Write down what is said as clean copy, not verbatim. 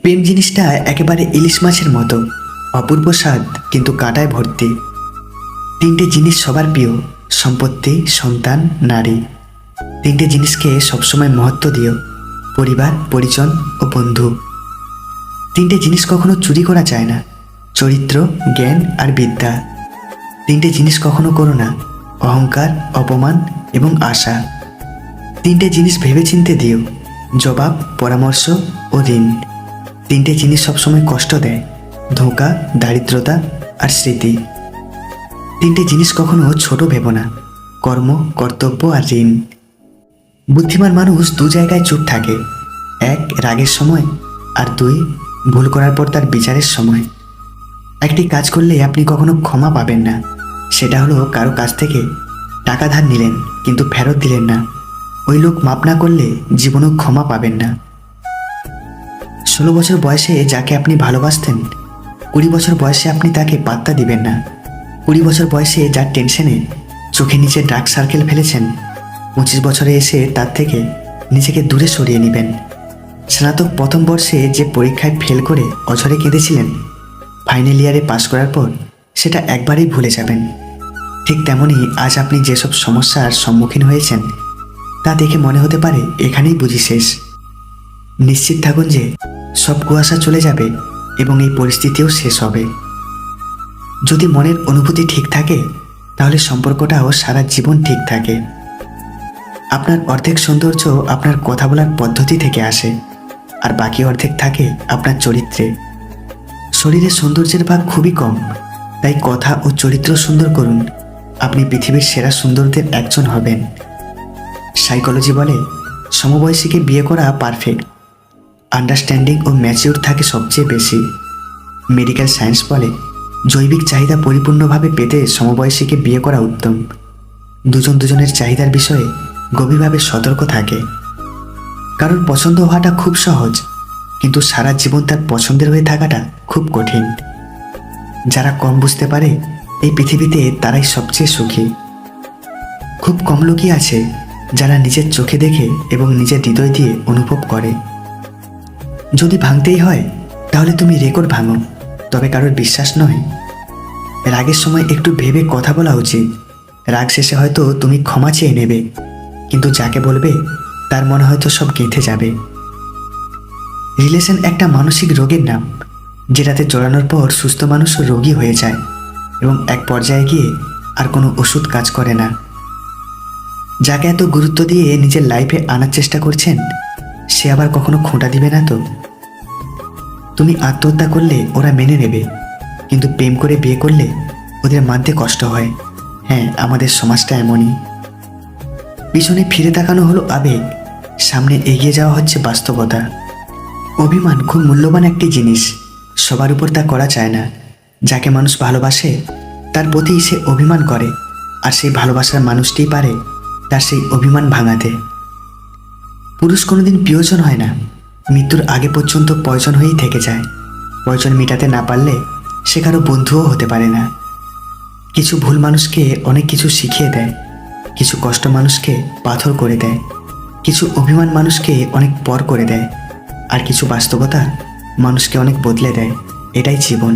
প্রেম জিনিসটা একেবারে ইলিশ মাছের মতো, অপূর্ব স্বাদ কিন্তু কাঁটায় ভর্তি। তিনটে জিনিস সবার প্রিয়: সম্পত্তি, সন্তান, নারী। তিনটে জিনিসকে সবসময় মহত্ব দিও: পরিবার, পরিজন ও বন্ধু। তিনটে জিনিস কখনো চুরি করা যায় না: চরিত্র, জ্ঞান আর বিদ্যা। তিনটে জিনিস কখনো করো না: অহংকার, অপমান এবং আশা। তিনটে জিনিস ভেবেচিন্তে দিও: জবাব, পরামর্শ ও ঋণ। তিনটে জিনিস সবসময় কষ্ট দেয়: ধোঁকা, দারিদ্রতা আর স্মৃতি। তিনটে জিনিস কখনো ছোট ভেবো না: কর্ম, কর্তব্য আর ঋণ। বুদ্ধিমান মানুষ দু জায়গায় চুপ থাকে: এক, রাগের সময়, আর দুই, ভুল করার পর তার বিচারের সময়। একটি কাজ করলে আপনি কখনো ক্ষমা পাবেন না, সেটা হলো কারো কাছ থেকে টাকা ধার নিলেন কিন্তু ফেরত দিলেন না, ওই লোক মাপ না করলে জীবনেও ক্ষমা পাবেন না। 16 বছর বয়সে যাকে আপনি ভালোবাসতেন, 20 বছর বয়সে আপনি তাকে পাত্তা দিবেন না। 20 বছর বয়সে যার টেনশনে চোখে নিচে ডার্ক সার্কেল ফেলেছেন, 25 বছরে এসে তার থেকে নিজেকে দূরে সরিয়ে নেবেন। স্নাতক প্রথম বর্ষে যে পরীক্ষায় ফেল করে অঝরে কেঁদেছিলেন, ফাইনাল ইয়ারে পাশ করার পর সেটা একবারেই ভুলে যাবেন। ঠিক তেমনই আজ আপনি যেসব সমস্যার সম্মুখীন হয়েছেন, তা দেখে মনে হতে পারে এখানেই বুঝি শেষ। নিশ্চিত থাকুন যে সব কুয়াশা চলে যাবে এবং এই পরিস্থিতিও শেষ হবে। যদি মনের অনুভূতি ঠিক থাকে, তাহলে সম্পর্কটাও সারা জীবন ঠিক থাকে। আপনার অর্ধেক সৌন্দর্য আপনার কথা বলার পদ্ধতি থেকে আসে, আর বাকি অর্ধেক থাকে আপনার চরিত্রে। শরীরের সৌন্দর্যের ভাগ খুবই কম, তাই কথা ও চরিত্র সুন্দর করুন, আপনি পৃথিবীর সেরা সুন্দরদের একজন হবেন। সাইকোলজি বলে সমবয়সীকে বিয়ে করা পারফেক্ট, আন্ডারস্ট্যান্ডিং ও ম্যাচিউর থাকে সবচেয়ে বেশি। মেডিকেল সায়েন্স বলে জৈবিক চাহিদা পরিপূর্ণভাবে পেতে সমবয়সীকে বিয়ে করা উত্তম। দুজন দুজনের চাহিদার বিষয়ে গভীরভাবে সতর্ক থাকে। কারোর পছন্দ হওয়াটা খুব সহজ, কিন্তু সারা জীবন তার পছন্দের হয়ে থাকাটা খুব কঠিন। যারা কম বুঝতে পারে এই পৃথিবীতে তারাই সবচেয়ে সুখী। খুব কম লোকই আছে যারা নিজের চোখে দেখে এবং নিজের হৃদয় দিয়ে অনুভব করে। যদি ভাঙতেই হয় তাহলে তুমি রেকর্ড ভাঙো, তবে কারোর বিশ্বাস নয়। রাগের সময় একটু ভেবে কথা বলা উচিত। রাগ শেষে হয়তো তুমি ক্ষমা চেয়ে নেবে, কিন্তু যাকে বলবে তার মনে হয়তো সব গেঁথে যাবে। রিলেশন একটা মানসিক রোগের নাম, যেটাতে জড়ানোর পর সুস্থ মানুষ রোগী হয়ে যায় এবং এক পর্যায়ে গিয়ে আর কোনো ওষুধ কাজ করে না। যাকে এত গুরুত্ব দিয়ে নিজের লাইফে আনার চেষ্টা করছেন, সে আবার কখনো খোঁটা দিবে না তো? তুমি আত্মহত্যা করলে ওরা মেনে নেবে, কিন্তু প্রেম করে বিয়ে করলে ওদের মানতে কষ্ট হয়। হ্যাঁ, আমাদের সমাজটা এমনই। পিছনে ফিরে তাকানো হলো আবেগ, সামনে এগিয়ে যাওয়া হচ্ছে বাস্তবতা। অভিমান খুব মূল্যবান একটি জিনিস, সবার উপর তা করা যায় না। যাকে মানুষ ভালোবাসে তার প্রতি সে অভিমান করে, আর সেই ভালোবাসার মানুষটিই পারে তার সেই অভিমান ভাঙাতে। পুরুষ কোনোদিন প্রিয়জন হয় না, মৃত্যুর আগে পর্যন্ত প্রয়োজন হয়েই থেকে যায়। প্রয়োজন মেটাতে না পারলে সে কারো বন্ধুও হতে পারে না। কিছু ভুল মানুষকে অনেক কিছু শিখিয়ে দেয়, কিছু কষ্ট মানুষকে পাথর করে দেয়, কিছু অভিমান মানুষকে অনেক পর করে দেয়, আর কিছু বাস্তবতা মানুষকে অনেক বদলে দেয়। এটাই জীবন।